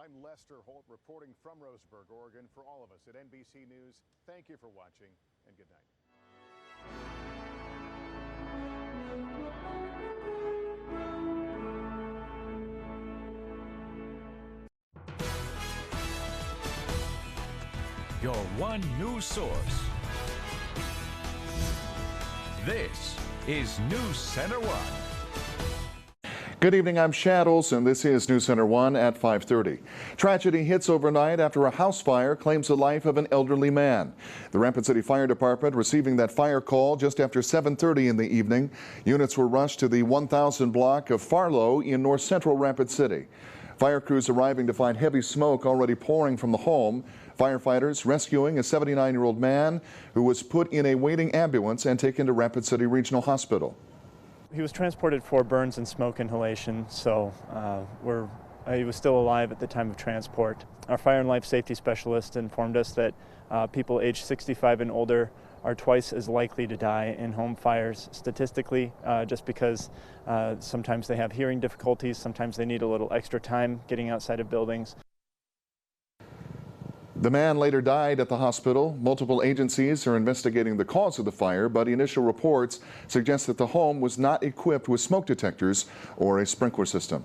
I'm Lester Holt reporting from Roseburg, Oregon. For all of us at NBC News, thank you for watching and good night. Your one news source. This is NewsCenter1. Good evening, I'm Shaddles, and this is NewsCenter1 at 5:30. Tragedy hits overnight after a house fire claims the life of an elderly man. The Rapid City Fire Department receiving that fire call just after 7:30 in the evening. Units were rushed to the 1000 block of Farlow in north central Rapid City. Fire crews arriving to find heavy smoke already pouring from the home. Firefighters rescuing a 79-year-old man who was put in a waiting ambulance and taken to Rapid City Regional Hospital. He was transported for burns and smoke inhalation, so he was still alive at the time of transport. Our fire and life safety specialist informed us that people aged 65 and older are twice as likely to die in home fires statistically, just because sometimes they have hearing difficulties, sometimes they need a little extra time getting outside of buildings. The man later died at the hospital. Multiple agencies are investigating the cause of the fire, but initial reports suggest that the home was not equipped with smoke detectors or a sprinkler system.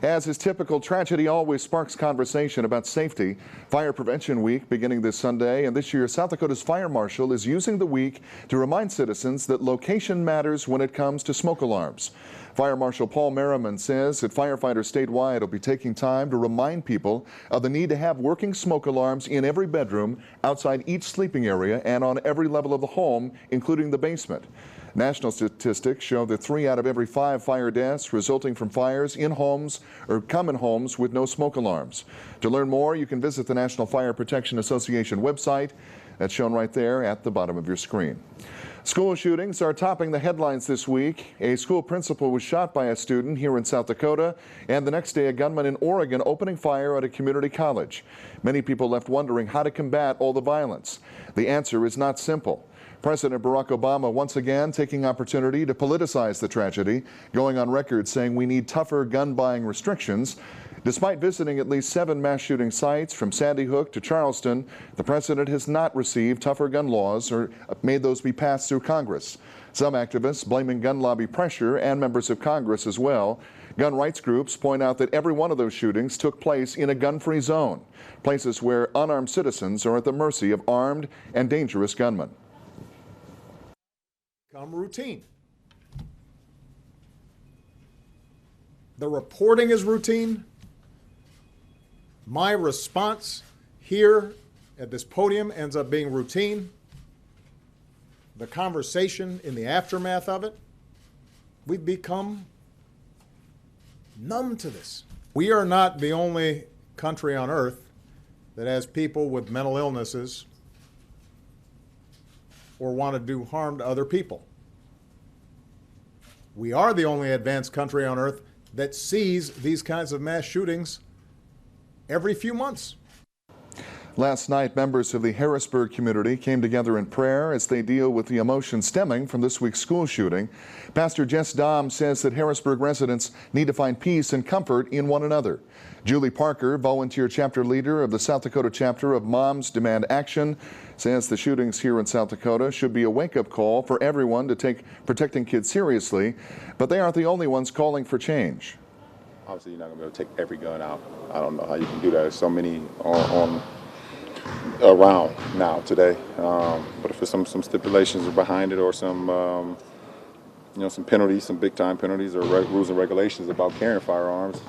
As is typical, tragedy always sparks conversation about safety. Fire Prevention Week beginning this Sunday, and this year South Dakota's fire marshal is using the week to remind citizens that location matters when it comes to smoke alarms. Fire Marshal Paul Merriman says that firefighters statewide will be taking time to remind people of the need to have working smoke alarms in every bedroom, outside each sleeping area, and on every level of the home, including the basement. National statistics show that 3 out of every 5 fire deaths resulting from fires in homes or come in homes with no smoke alarms. To learn more, you can visit the National Fire Protection Association website. That's shown right there at the bottom of your screen. School shootings are topping the headlines this week. A school principal was shot by a student here in South Dakota, and the next day a gunman in Oregon opening fire at a community college. Many people left wondering how to combat all the violence. The answer is not simple. President Barack Obama once again taking opportunity to politicize the tragedy, going on record saying we need tougher gun buying restrictions. Despite visiting at least 7 mass shooting sites from Sandy Hook to Charleston, the president has not received tougher gun laws or made those be passed through Congress. Some activists blaming gun lobby pressure and members of Congress as well. Gun rights groups point out that every one of those shootings took place in a gun-free zone, places where unarmed citizens are at the mercy of armed and dangerous gunmen. Become routine. The reporting is routine. My response here at this podium ends up being routine. The conversation in the aftermath of it, we've become numb to this. We are not the only country on earth that has people with mental illnesses or want to do harm to other people. We are the only advanced country on earth that sees these kinds of mass shootings every few months. Last night, members of the Harrisburg community came together in prayer as they deal with the emotion stemming from this week's school shooting. Pastor Jess Dahm says that Harrisburg residents need to find peace and comfort in one another. Julie Parker, volunteer chapter leader of the South Dakota chapter of Moms Demand Action, says the shootings here in South Dakota should be a wake-up call for everyone to take protecting kids seriously, but they aren't the only ones calling for change. Obviously, you're not going to be able to take every gun out. I don't know how you can do that. There's so many on around now today. But if there's some stipulations behind it, or some some penalties, some big time penalties, or rules and regulations about carrying firearms,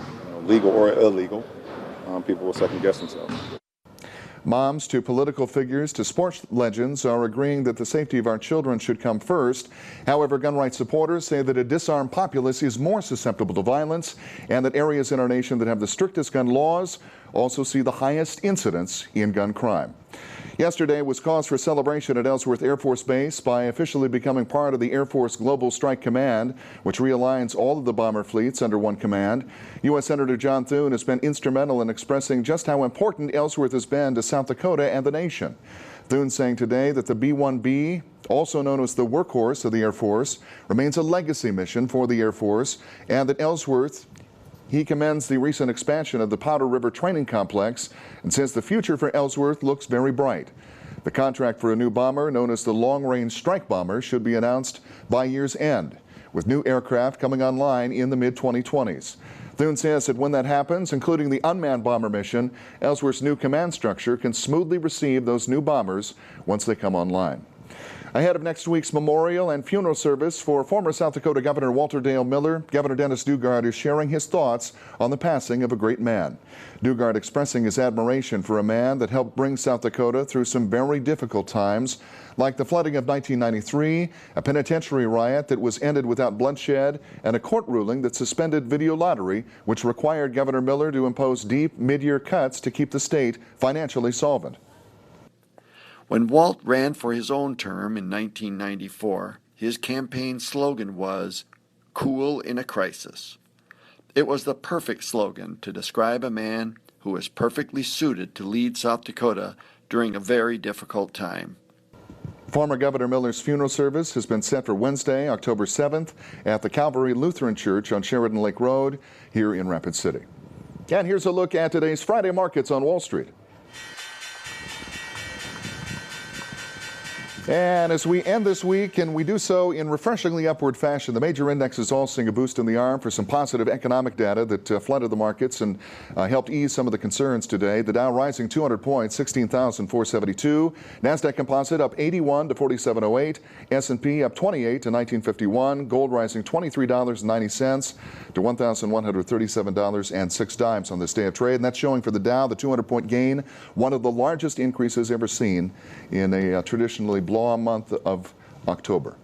legal or illegal, people will second guess themselves. Moms to political figures to sports legends are agreeing that the safety of our children should come first. However, gun rights supporters say that a disarmed populace is more susceptible to violence, and that areas in our nation that have the strictest gun laws also see the highest incidence in gun crime. Yesterday was cause for celebration at Ellsworth Air Force Base by officially becoming part of the Air Force Global Strike Command, which realigns all of the bomber fleets under one command. U.S. Senator John Thune has been instrumental in expressing just how important Ellsworth has been to South Dakota and the nation. Thune saying today that the B-1B, also known as the workhorse of the Air Force, remains a legacy mission for the Air Force, and that Ellsworth He commends the recent expansion of the Powder River Training Complex and says the future for Ellsworth looks very bright. The contract for a new bomber known as the Long Range Strike Bomber should be announced by year's end, with new aircraft coming online in the mid-2020s. Thune says that when that happens, including the unmanned bomber mission, Ellsworth's new command structure can smoothly receive those new bombers once they come online. Ahead of next week's memorial and funeral service for former South Dakota Governor Walter Dale Miller, Governor Dennis Daugaard is sharing his thoughts on the passing of a great man. Daugaard expressing his admiration for a man that helped bring South Dakota through some very difficult times, like the flooding of 1993, a penitentiary riot that was ended without bloodshed, and a court ruling that suspended video lottery, which required Governor Miller to impose deep mid-year cuts to keep the state financially solvent. When Walt ran for his own term in 1994, his campaign slogan was, "Cool in a crisis." It was the perfect slogan to describe a man who was perfectly suited to lead South Dakota during a very difficult time. Former Governor Miller's funeral service has been set for Wednesday, October 7th at the Calvary Lutheran Church on Sheridan Lake Road here in Rapid City. And here's a look at today's Friday markets on Wall Street. And as we end this week, and we do so in refreshingly upward fashion, the major indexes all seeing a boost in the arm for some positive economic data that flooded the markets and helped ease some of the concerns today. The Dow rising 200 points, 16,472. NASDAQ Composite up 81 to 4708. S&P up 28 to 1951. Gold rising $23.90 to $1,137.06 on this day of trade. And that's showing for the Dow the 200-point gain, one of the largest increases ever seen in a traditionally long month of October.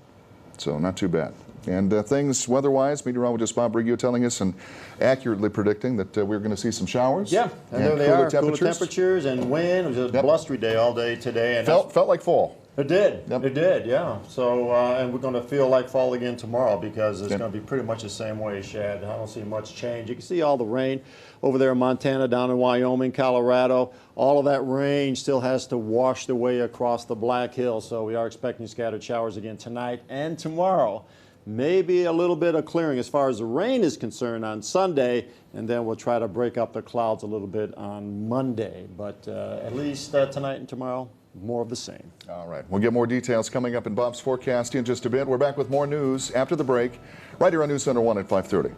So not too bad. And things weather-wise, meteorologist Bob Riggio telling us and accurately predicting that we're going to see some showers. Yeah, and there they are, cooler temperatures and wind. It was a blustery day all day today. And felt like fall. It did. Yep. It did, yeah. So, and we're going to feel like fall again tomorrow because it's going to be pretty much the same way, Shad. I don't see much change. You can see all the rain over there in Montana, down in Wyoming, Colorado. All of that rain still has to wash the way across the Black Hills. So we are expecting scattered showers again tonight and tomorrow. Maybe a little bit of clearing as far as the rain is concerned on Sunday, and then we'll try to break up the clouds a little bit on Monday. But at least tonight and tomorrow, more of the same. All right. We'll get more details coming up in Bob's forecast in just a bit. We're back with more news after the break, right here on NewsCenter1 at 5:30.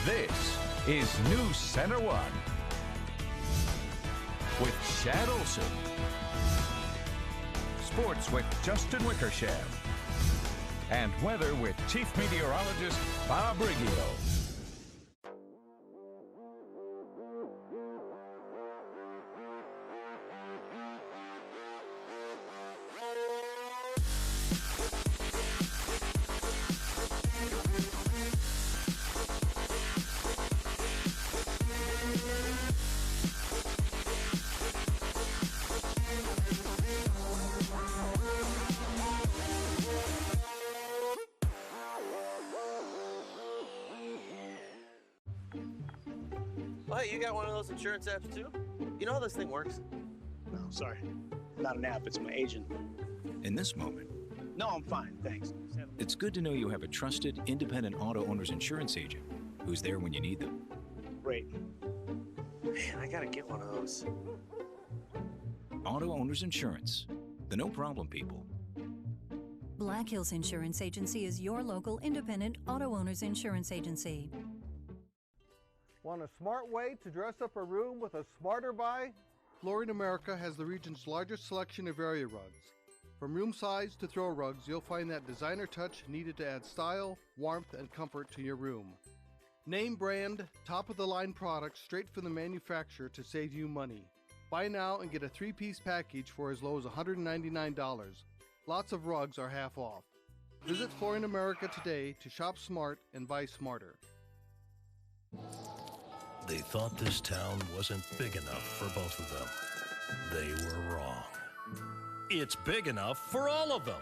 This is NewsCenter1 with Shad Olson. Sports with Justin Wickersham. And weather with Chief Meteorologist Bob Riggio. Oh, hey, you got one of those insurance apps too? You know how this thing works? No, sorry. Not an app, it's my agent. In this moment, No, I'm fine, thanks. it's good to know you have a trusted, independent auto owner's insurance agent who's there when you need them. Great. Man, I gotta get one of those. Auto Owners Insurance, the no problem people. Black Hills Insurance Agency is your local independent auto owners insurance agency. Want a smart way to dress up a room with a smarter buy? Flooring America has the region's largest selection of area rugs. From room size to throw rugs, you'll find that designer touch needed to add style, warmth, and comfort to your room. Name brand, top-of-the-line products straight from the manufacturer to save you money. Buy now and get a 3-piece package for as low as $199. Lots of rugs are half off. Visit Flooring America today to shop smart and buy smarter. They thought this town wasn't big enough for both of them. They were wrong. It's big enough for all of them.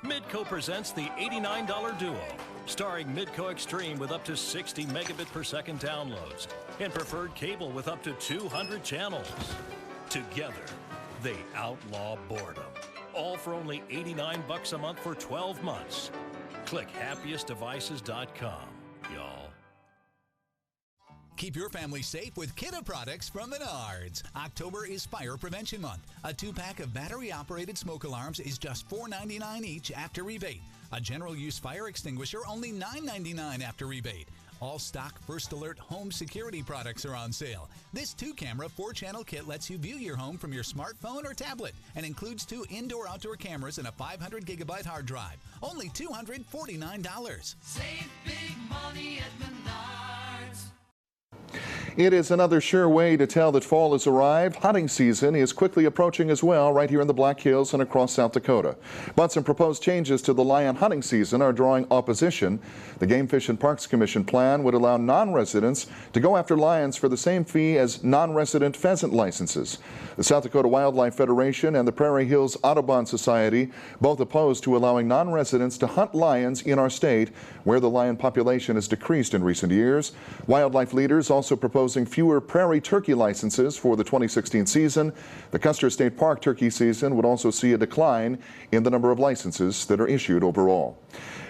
Midco presents the $89 Duo, starring Midco Extreme with up to 60 megabit per second downloads and preferred cable with up to 200 channels. Together, they outlaw boredom. All for only $89 a month for 12 months. Click happiestdevices.com. Keep your family safe with Kidda products from Menards. October is Fire Prevention Month. A 2-pack of battery-operated smoke alarms is just $4.99 each after rebate. A general-use fire extinguisher only $9.99 after rebate. All stock First Alert home security products are on sale. This 2-camera, 4-channel kit lets you view your home from your smartphone or tablet and includes 2 indoor-outdoor cameras and a 500-gigabyte hard drive. Only $249. Save big money at Menards. It is another sure way to tell that fall has arrived. Hunting season is quickly approaching as well right here in the Black Hills and across South Dakota. But some proposed changes to the lion hunting season are drawing opposition. The Game Fish and Parks Commission plan would allow non-residents to go after lions for the same fee as non-resident pheasant licenses. The South Dakota Wildlife Federation and the Prairie Hills Audubon Society both opposed to allowing non-residents to hunt lions in our state, where the lion population has decreased in recent years. Wildlife leaders also proposing fewer prairie turkey licenses for the 2016 season. The Custer State Park turkey season would also see a decline in the number of licenses that are issued overall.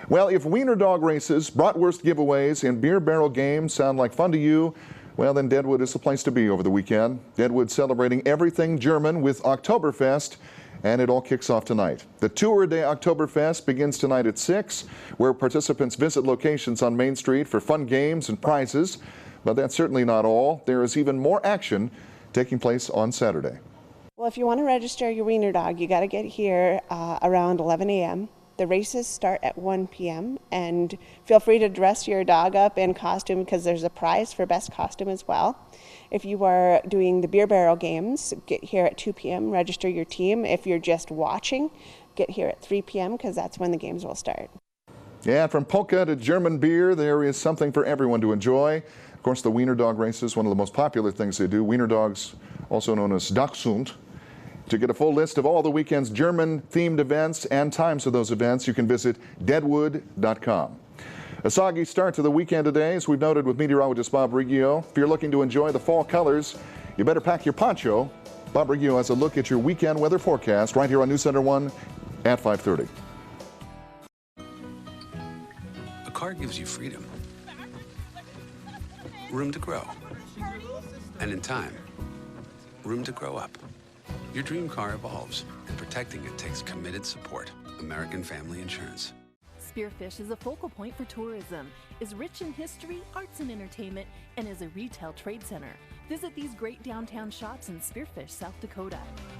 Well, if wiener dog races, bratwurst giveaways, and beer barrel games sound like fun to you, well, then Deadwood is the place to be over the weekend. Deadwood celebrating everything German with Oktoberfest, and it all kicks off tonight. The two-day Oktoberfest begins tonight at 6, where participants visit locations on Main Street for fun games and prizes. But that's certainly not all. There is even more action taking place on Saturday. Well, if you want to register your wiener dog, you got to get here around 11 a.m. The races start at 1 p.m. and feel free to dress your dog up in costume because there's a prize for best costume as well. If you are doing the beer barrel games, get here at 2 p.m., register your team. If you're just watching, get here at 3 p.m. because that's when the games will start. Yeah, from polka to German beer, there is something for everyone to enjoy. Of course, the wiener dog race is one of the most popular things they do. Wiener dogs, also known as Dachshund. To get a full list of all the weekend's German-themed events and times of those events, you can visit deadwood.com. A soggy start to the weekend today, as we've noted with meteorologist Bob Riggio. If you're looking to enjoy the fall colors, you better pack your poncho. Bob Riggio has a look at your weekend weather forecast right here on NewsCenter1 at 5:30. A car gives you freedom, room to grow, and in time, room to grow up. Your dream car evolves, and protecting it takes committed support. American Family Insurance. Spearfish is a focal point for tourism, is rich in history, arts, and entertainment, and is a retail trade center. Visit these great downtown shops in Spearfish, South Dakota.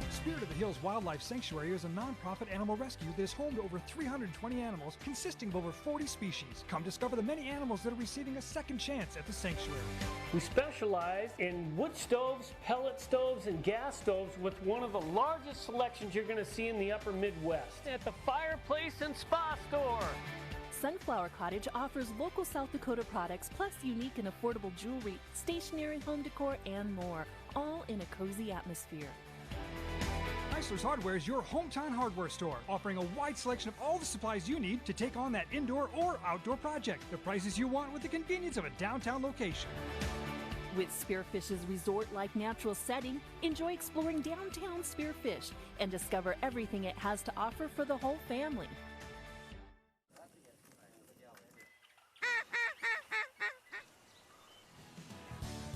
Spirit of the Hills Wildlife Sanctuary is a nonprofit animal rescue that is home to over 320 animals consisting of over 40 species. Come discover the many animals that are receiving a second chance at the sanctuary. We specialize in wood stoves, pellet stoves, and gas stoves with one of the largest selections you're going to see in the upper Midwest at the Fireplace and Spa Store. Sunflower Cottage offers local South Dakota products plus unique and affordable jewelry, stationery, home decor, and more, all in a cozy atmosphere. Chrysler's Hardware is your hometown hardware store, offering a wide selection of all the supplies you need to take on that indoor or outdoor project. The prices you want with the convenience of a downtown location. With Spearfish's resort-like natural setting, enjoy exploring downtown Spearfish and discover everything it has to offer for the whole family.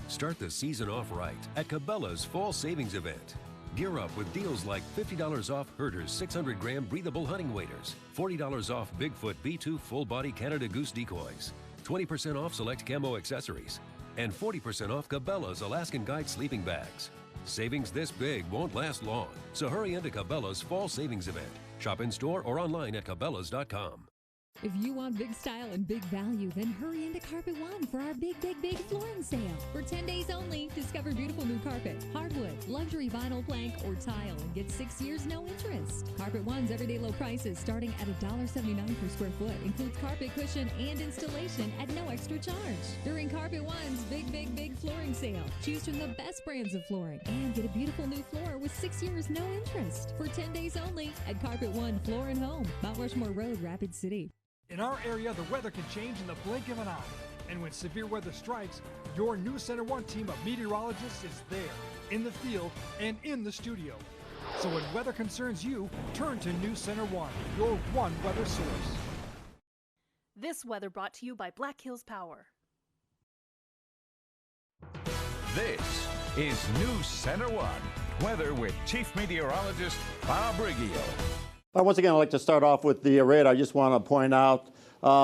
Start the season off right at Cabela's Fall Savings Event. Gear up with deals like $50 off Herter's 600-gram breathable hunting waders, $40 off Bigfoot B2 full-body Canada Goose decoys, 20% off select camo accessories, and 40% off Cabela's Alaskan Guide sleeping bags. Savings this big won't last long, so hurry into Cabela's Fall Savings Event. Shop in-store or online at Cabela's.com. If you want big style and big value, then hurry into Carpet One for our big flooring sale. For 10 days only, discover beautiful new carpet, hardwood, luxury vinyl plank, or tile, and get 6 years no interest. Carpet One's everyday low prices starting at $1.79 per square foot includes carpet cushion and installation at no extra charge. During Carpet One's big flooring sale, choose from the best brands of flooring and get a beautiful new floor with 6 years no interest. For 10 days only at Carpet One Floor and Home, Mount Rushmore Road, Rapid City. In our area, the weather can change in the blink of an eye. And when severe weather strikes, your NewsCenter1 team of meteorologists is there, in the field, and in the studio. So when weather concerns you, turn to NewsCenter1, your one weather source. This weather brought to you by Black Hills Power. This is News Center 1 weather with Chief Meteorologist Bob Riggio. Once again, I'd like to start off with the radar. I just want to point out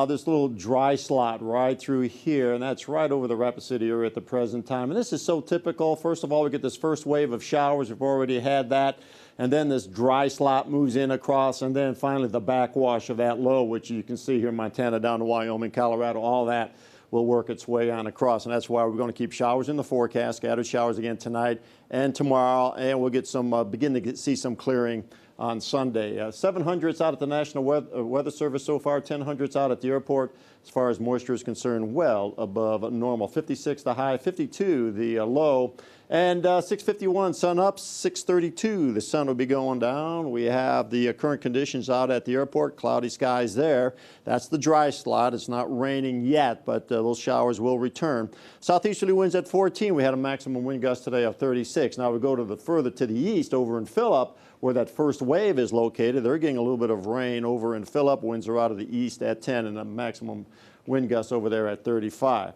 this little dry slot right through here, and that's right over the Rapid City area at the present time. And this is so typical. First of all, we get this first wave of showers. We've already had that. And then this dry slot moves in across, and then finally the backwash of that low, which you can see here, Montana down to Wyoming, Colorado, all that will work its way on across. And that's why we're going to keep showers in the forecast, scattered showers again tonight and tomorrow, and we'll get some begin to see some clearing on Sunday. 700s out at the National Weather Service so far, 1000s out at the airport. As far as moisture is concerned, well above normal. 56 the high, 52 the low, and 651 sun up, 632 the sun will be going down. We have the current conditions out at the airport, cloudy skies there. That's the dry slot. It's not raining yet, but those showers will return. Southeasterly winds at 14. We had a maximum wind gust today of 36. Now we go to the further to the east over in Phillip, where that first wave is located. They're getting a little bit of rain over in Phillip. Winds are out of the east at 10 and a maximum wind gusts over there at 35.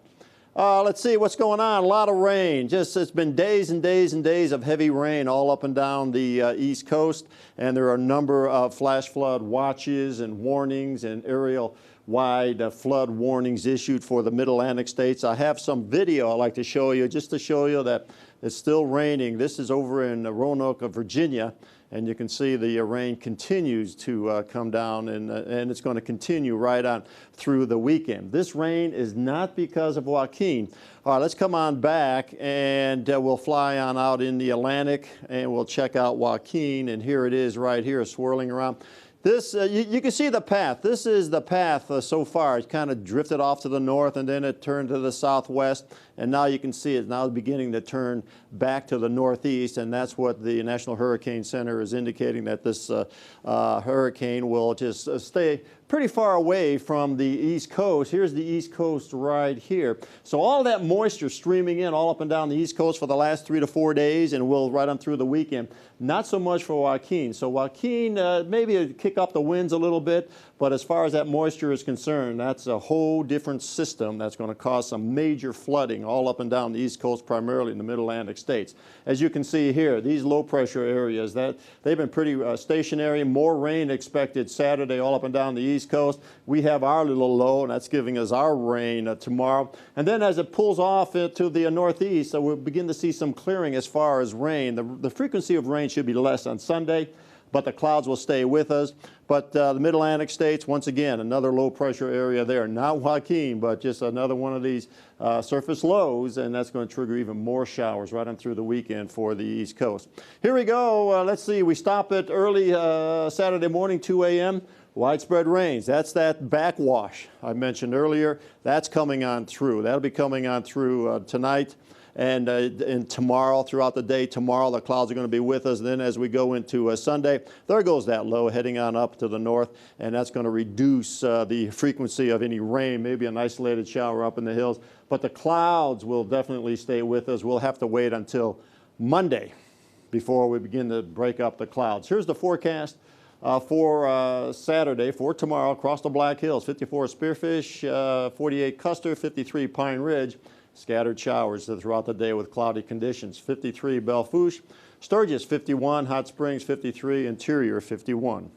Let's see what's going on. A lot of rain. It's been days and days and days of heavy rain all up and down the East Coast, and there are a number of flash flood watches and warnings and area-wide flood warnings issued for the Mid-Atlantic states. I have some video I'd like to show you, just to show you that it's still raining. This is over in Roanoke, Virginia. And you can see the rain continues to come down, and it's going to continue right on through the weekend. This rain is not because of Joaquin. All right, let's come on back, and we'll fly on out in the Atlantic, and we'll check out Joaquin. And here it is right here swirling around. This, you can see the path. This is the path so far. It's kind of drifted off to the north, and then it turned to the southwest. And now you can see it's now beginning to turn back to the northeast, and that's what the National Hurricane Center is indicating, that this hurricane will just stay pretty far away from the East Coast. Here's the East Coast right here. So all that moisture streaming in all up and down the East Coast for the last 3 to 4 days, and will right on through the weekend. Not so much for Joaquin. So Joaquin, maybe kick up the winds a little bit, but as far as that moisture is concerned, that's a whole different system that's going to cause some major flooding all up and down the East Coast, primarily in the Mid-Atlantic states. As you can see here, these low-pressure areas, they've been pretty stationary. More rain expected Saturday all up and down the East Coast. We have our little low, and that's giving us our rain tomorrow. And then as it pulls off to the northeast, we'll begin to see some clearing as far as rain. The frequency of rain should be less on Sunday, but the clouds will stay with us. But the Mid-Atlantic states, once again, another low-pressure area there. Not Joaquin, but just another one of these surface lows, and that's going to trigger even more showers right on through the weekend for the East Coast. Here we go. Let's see. We stop at early Saturday morning, 2 a.m. Widespread rains. That's that backwash I mentioned earlier. That's coming on through. That'll be coming on through tonight. And tomorrow, throughout the day, tomorrow the clouds are going to be with us. Then as we go into Sunday, there goes that low heading on up to the north, and that's going to reduce the frequency of any rain, maybe an isolated shower up in the hills. But the clouds will definitely stay with us. We'll have to wait until Monday before we begin to break up the clouds. Here's the forecast for Saturday, for tomorrow, across the Black Hills. 54 Spearfish, 48 Custer, 53 Pine Ridge. Scattered showers throughout the day with cloudy conditions. 53 Belle Fourche, Sturgis 51, Hot Springs 53, Interior 51.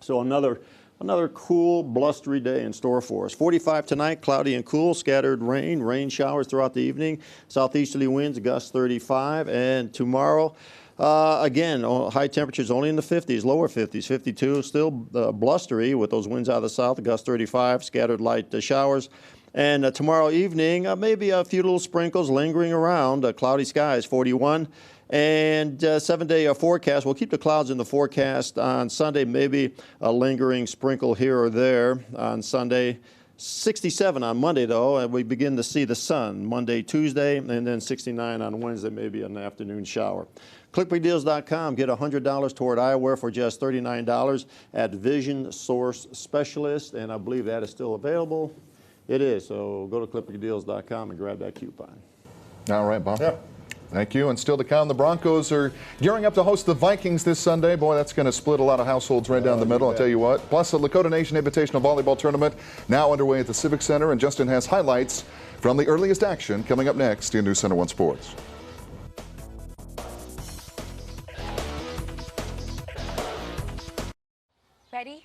So another cool, blustery day in store for us. 45 tonight, cloudy and cool, scattered rain showers throughout the evening. Southeasterly winds, gusts 35. And tomorrow, again, high temperatures only in the 50s, lower 50s, 52. Still blustery with those winds out of the south, gusts 35, scattered light showers. And tomorrow evening, maybe a few little sprinkles lingering around, cloudy skies, 41. And 7-day forecast, we'll keep the clouds in the forecast on Sunday, maybe a lingering sprinkle here or there on Sunday. 67 on Monday, though, and we begin to see the sun Monday, Tuesday, and then 69 on Wednesday, maybe an afternoon shower. ClickBigDeals.com. Get $100 toward eyewear for just $39 at Vision Source Specialist, and I believe that is still available. It is, so go to ClickBigDeals.com and grab that coupon. All right, Bob. Yeah. Thank you. And still to come, the Broncos are gearing up to host the Vikings this Sunday. Boy, that's going to split a lot of households right down the middle, I'll tell you what. Plus, the Lakota Nation Invitational Volleyball Tournament now underway at the Civic Center, and Justin has highlights from the earliest action coming up next in NewsCenter1 Sports. Ready?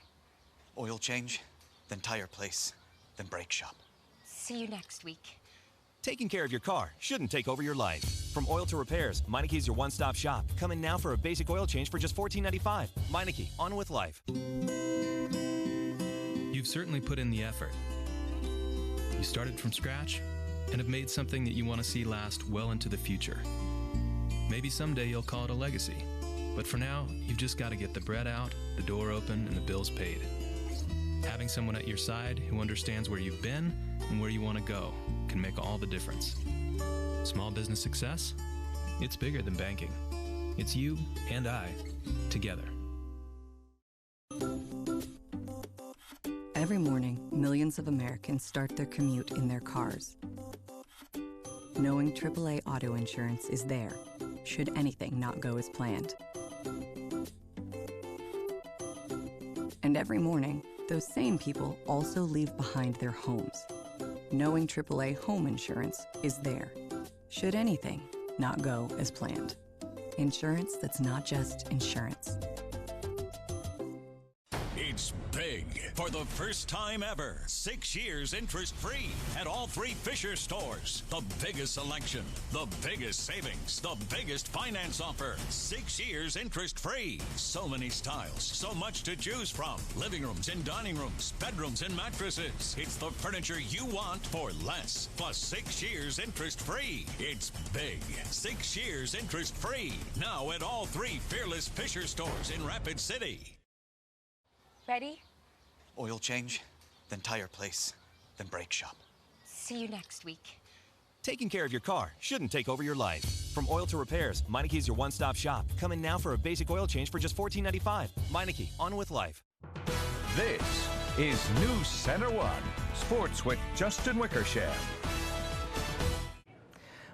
Oil change, then tire place, then brake shop. See you next week. Taking care of your car shouldn't take over your life. From oil to repairs, Meineke's your one-stop shop. Come in now for a basic oil change for just $14.95. Meineke, on with life. You've certainly put in the effort. You started from scratch and have made something that you want to see last well into the future. Maybe someday you'll call it a legacy. But for now, you've just got to get the bread out, the door open, and the bills paid. Having someone at your side who understands where you've been and where you want to go can make all the difference. Small business success? It's bigger than banking. It's you and I together. Every morning, millions of Americans start their commute in their cars. Knowing AAA auto insurance is there, should anything not go as planned. And every morning, those same people also leave behind their homes. Knowing AAA home insurance is there, should anything not go as planned. Insurance that's not just insurance. It's big. For the first time ever, 6 years interest-free at all 3 Fisher stores. The biggest selection, the biggest savings, the biggest finance offer. 6 years interest-free. So many styles, so much to choose from. Living rooms and dining rooms, bedrooms and mattresses. It's the furniture you want for less. Plus 6 years interest-free. It's big. 6 years interest-free. Now at all 3 Fearless Fisher stores in Rapid City. Ready? Oil change, then tire place, then brake shop. See you next week. Taking care of your car shouldn't take over your life. From oil to repairs, Meineke's your one-stop shop. Come in now for a basic oil change for just $14.95. Meineke, on with life. This is NewsCenter1 Sports with Justin Wickersham.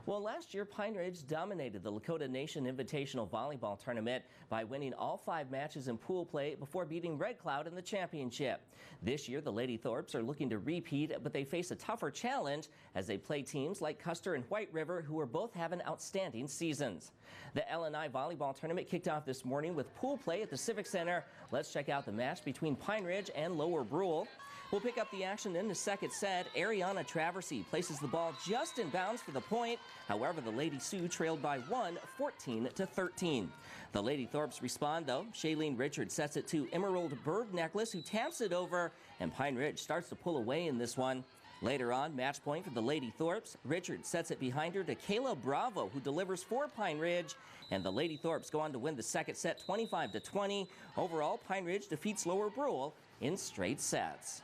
Well, last year, Pine Ridge dominated the Lakota Nation Invitational Volleyball Tournament by winning all 5 matches in pool play before beating Red Cloud in the championship. This year, the Lady Thorpes are looking to repeat, but they face a tougher challenge as they play teams like Custer and White River, who are both having outstanding seasons. The LNI Volleyball Tournament kicked off this morning with pool play at the Civic Center. Let's check out the match between Pine Ridge and Lower Brule. We'll pick up the action in the second set. Ariana Traversy places the ball just in bounds for the point. However, the Lady Sioux trailed by 1, 14-13. The Lady Thorpes respond, though. Shailene Richards sets it to Emerald Bird Necklace, who taps it over, and Pine Ridge starts to pull away in this one. Later on, match point for the Lady Thorpes. Richards sets it behind her to Kayla Bravo, who delivers for Pine Ridge. And the Lady Thorpes go on to win the second set 25-20. Overall, Pine Ridge defeats Lower Brule in straight sets.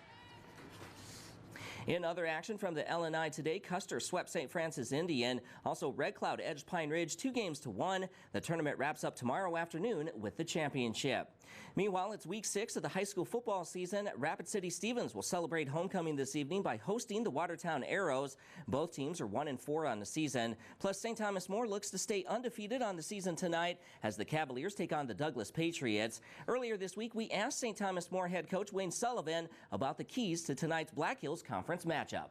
In other action from the LNI today, Custer swept St. Francis Indian. Also, Red Cloud edged Pine Ridge 2-1. The tournament wraps up tomorrow afternoon with the championship. Meanwhile, it's week 6 of the high school football season. Rapid City Stevens will celebrate homecoming this evening by hosting the Watertown Arrows. Both teams are 1-4 on the season. Plus, St. Thomas More looks to stay undefeated on the season tonight as the Cavaliers take on the Douglas Patriots. Earlier this week, we asked St. Thomas More head coach Wayne Sullivan about the keys to tonight's Black Hills Conference matchup.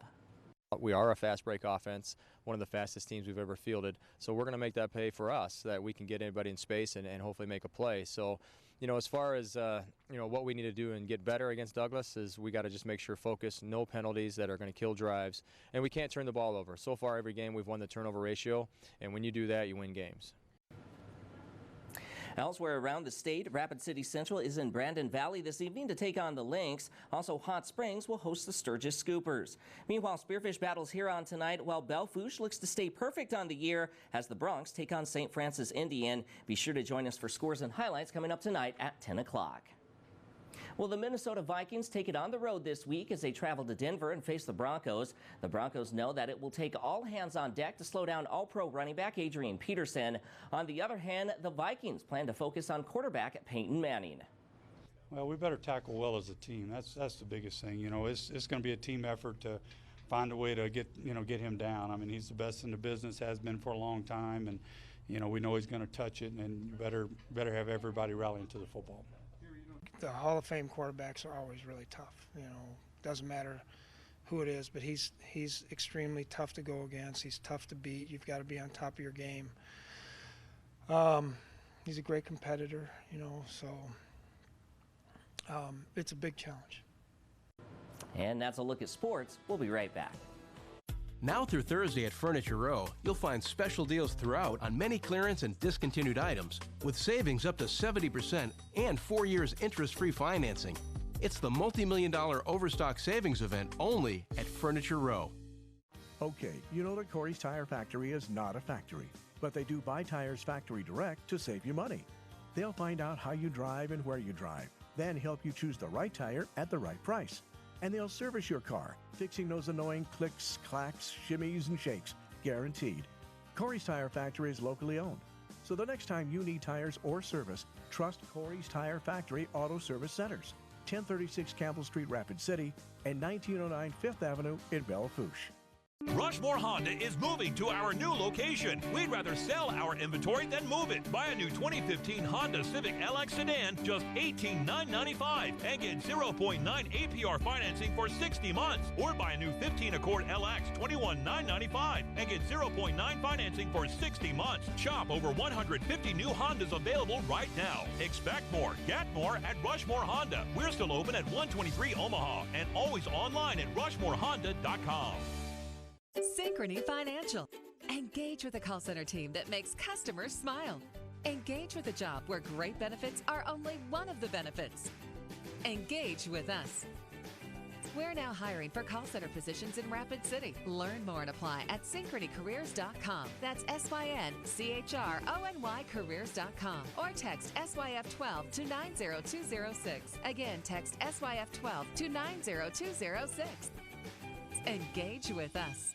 We are a fast break offense, one of the fastest teams we've ever fielded. So we're going to make that pay for us, so that we can get anybody in space and hopefully make a play. So, you know, as far as, what we need to do and get better against Douglas is we got to just make sure focus, no penalties that are going to kill drives, and we can't turn the ball over. So far, every game we've won the turnover ratio, and when you do that, you win games. Elsewhere around the state, Rapid City Central is in Brandon Valley this evening to take on the Lynx. Also, Hot Springs will host the Sturgis Scoopers. Meanwhile, Spearfish battles here on tonight, while Belle-Fourche looks to stay perfect on the year as the Bronx take on St. Francis Indian. Be sure to join us for scores and highlights coming up tonight at 10 o'clock. Well, the Minnesota Vikings take it on the road this week as they travel to Denver and face the Broncos. The Broncos know that it will take all hands on deck to slow down All-Pro running back Adrian Peterson. On the other hand, the Vikings plan to focus on quarterback Peyton Manning. Well, we better tackle well as a team. That's the biggest thing. You know, it's going to be a team effort to find a way to get him down. I mean, he's the best in the business, has been for a long time, and we know he's going to touch it, and you better have everybody rallying to the football. The Hall of Fame quarterbacks are always really tough. Doesn't matter who it is, but he's extremely tough to go against. He's tough to beat. You've got to be on top of your game. He's a great competitor, so it's a big challenge. And that's a look at sports. We'll be right back. Now through Thursday at Furniture Row, you'll find special deals throughout on many clearance and discontinued items, with savings up to 70% and 4 years interest-free financing. It's the multi-million-dollar Overstock Savings event only at Furniture Row. Okay, you know that Corey's Tire Factory is not a factory, but they do buy tires factory direct to save you money. They'll find out how you drive and where you drive, then help you choose the right tire at the right price. And they'll service your car, fixing those annoying clicks, clacks, shimmies, and shakes, guaranteed. Corey's Tire Factory is locally owned, so the next time you need tires or service, trust Corey's Tire Factory Auto Service Centers, 1036 Campbell Street, Rapid City, and 1909 Fifth Avenue in Belle Fourche. Rushmore Honda is moving to our new location. We'd rather sell our inventory than move it. Buy a new 2015 Honda Civic LX sedan, just $18,995, and get 0.9 APR financing for 60 months. Or buy a new 15 Accord LX, $21,995, and get 0.9 financing for 60 months. Shop over 150 new Hondas available right now. Expect more, get more at Rushmore Honda. We're still open at 123 Omaha and always online at rushmorehonda.com. Synchrony Financial. Engage with a call center team that makes customers smile. Engage with a job where great benefits are only one of the benefits. Engage with us. We're now hiring for call center positions in Rapid City. Learn more and apply at synchronycareers.com. That's SYNCHRONY careers.com. Or text SYF12 to 90206. Again, text SYF12 to 90206. Engage with us.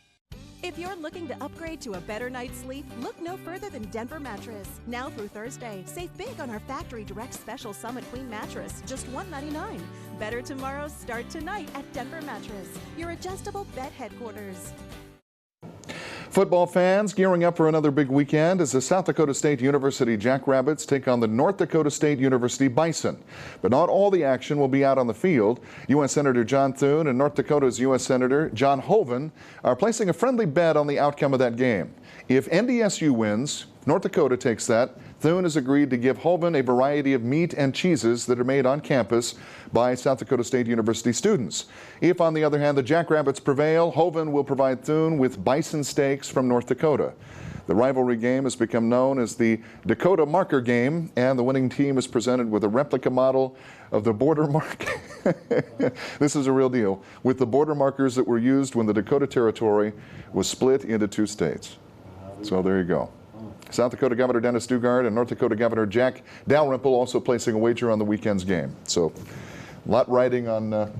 If you're looking to upgrade to a better night's sleep, look no further than Denver Mattress. Now through Thursday, save big on our factory direct special Summit Queen mattress, just $199. Better tomorrows start tonight at Denver Mattress, your adjustable bed headquarters. Football fans gearing up for another big weekend as the South Dakota State University Jackrabbits take on the North Dakota State University Bison. But not all the action will be out on the field. U.S. Senator John Thune and North Dakota's U.S. Senator John Hoeven are placing a friendly bet on the outcome of that game. If NDSU wins, North Dakota takes that. Thune has agreed to give Hoeven a variety of meat and cheeses that are made on campus by South Dakota State University students. If, on the other hand, the Jackrabbits prevail, Hoeven will provide Thune with bison steaks from North Dakota. The rivalry game has become known as the Dakota Marker Game, and the winning team is presented with a replica model of the border mark. This is a real deal, with the border markers that were used when the Dakota Territory was split into two states. So there you go. South Dakota Governor Dennis Dugard and North Dakota Governor Jack Dalrymple also placing a wager on the weekend's game. So a lot riding on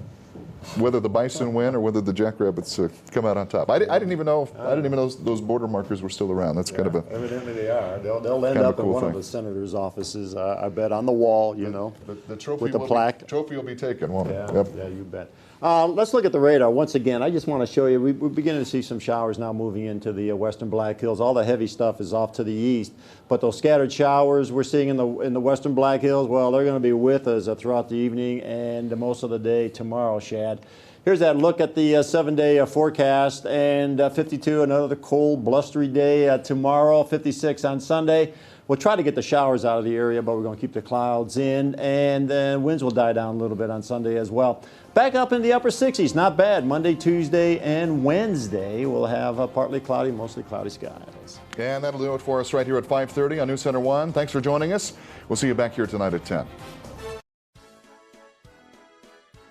whether the Bison win or whether the Jackrabbits come out on top. I didn't even know those border markers were still around. That's kind of a evidently they are. They'll end up in one of the senator's offices. I bet on the wall. The trophy with the plaque. Trophy will be taken, won't it? Yeah, you bet. Let's look at the radar once again. I just want to show you, we're beginning to see some showers now moving into the western Black Hills. All the heavy stuff is off to the east, but those scattered showers we're seeing in the western Black Hills, well, they're going to be with us throughout the evening and most of the day tomorrow, Shad. Here's that look at the 7-day forecast, and 52, another cold, blustery day tomorrow, 56 on Sunday. We'll try to get the showers out of the area, but we're going to keep the clouds in, and then winds will die down a little bit on Sunday as well. Back up in the upper 60s, not bad. Monday, Tuesday, and Wednesday, we'll have partly cloudy, mostly cloudy skies. And that'll do it for us right here at 5:30 on NewsCenter1. Thanks for joining us. We'll see you back here tonight at 10.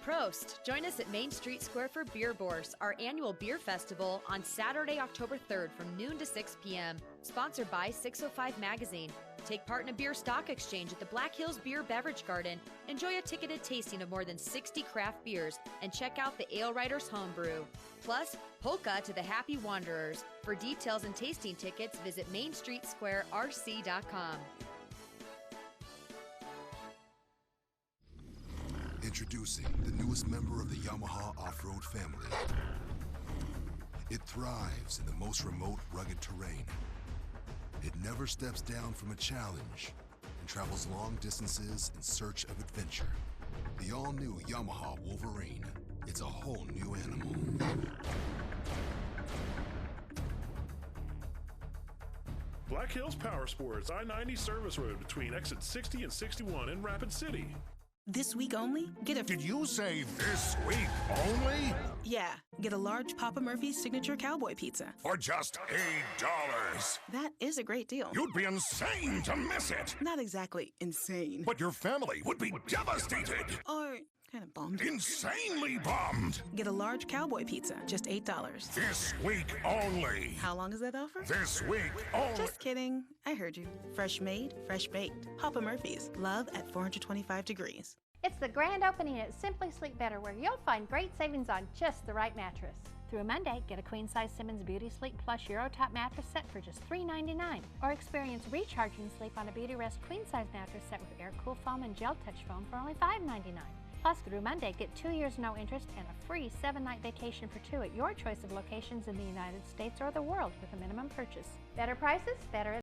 Prost! Join us at Main Street Square for Beer Bourse, our annual beer festival on Saturday, October 3rd from noon to 6 p.m. Sponsored by 605 Magazine. Take part in a beer stock exchange at the Black Hills Beer Beverage Garden. Enjoy a ticketed tasting of more than 60 craft beers and check out the Ale Writers Homebrew. Plus, polka to the Happy Wanderers. For details and tasting tickets, visit mainstreetsquarerc.com. Introducing the newest member of the Yamaha off-road family, It thrives in the most remote, rugged terrain. It never steps down from a challenge and travels long distances in search of adventure. The all-new Yamaha Wolverine. It's a whole new animal. Black Hills Power Sports, I-90 service road between exit 60 and 61 in Rapid City. This week only, get a... Did you say this week only? Yeah, get a large Papa Murphy's signature cowboy pizza. For just $8. That is a great deal. You'd be insane to miss it. Not exactly insane. But your family would be devastated. Or kind of bummed. Insanely bummed. Get a large cowboy pizza, just $8. This week only. How long is that offer? This week only. Just kidding. I heard you. Fresh made, fresh baked. Papa Murphy's. Love at 425 degrees. It's the grand opening at Simply Sleep Better, where you'll find great savings on just the right mattress. Through Monday, get a queen-size Simmons Beauty Sleep Plus Euro Top mattress set for just $3.99. Or experience recharging sleep on a Beauty Rest queen-size mattress set with air-cool foam and gel touch foam for only $5.99. Plus, through Monday, get 2 years no interest and a free 7-night vacation for 2 at your choice of locations in the United States or the world with a minimum purchase. Better prices, better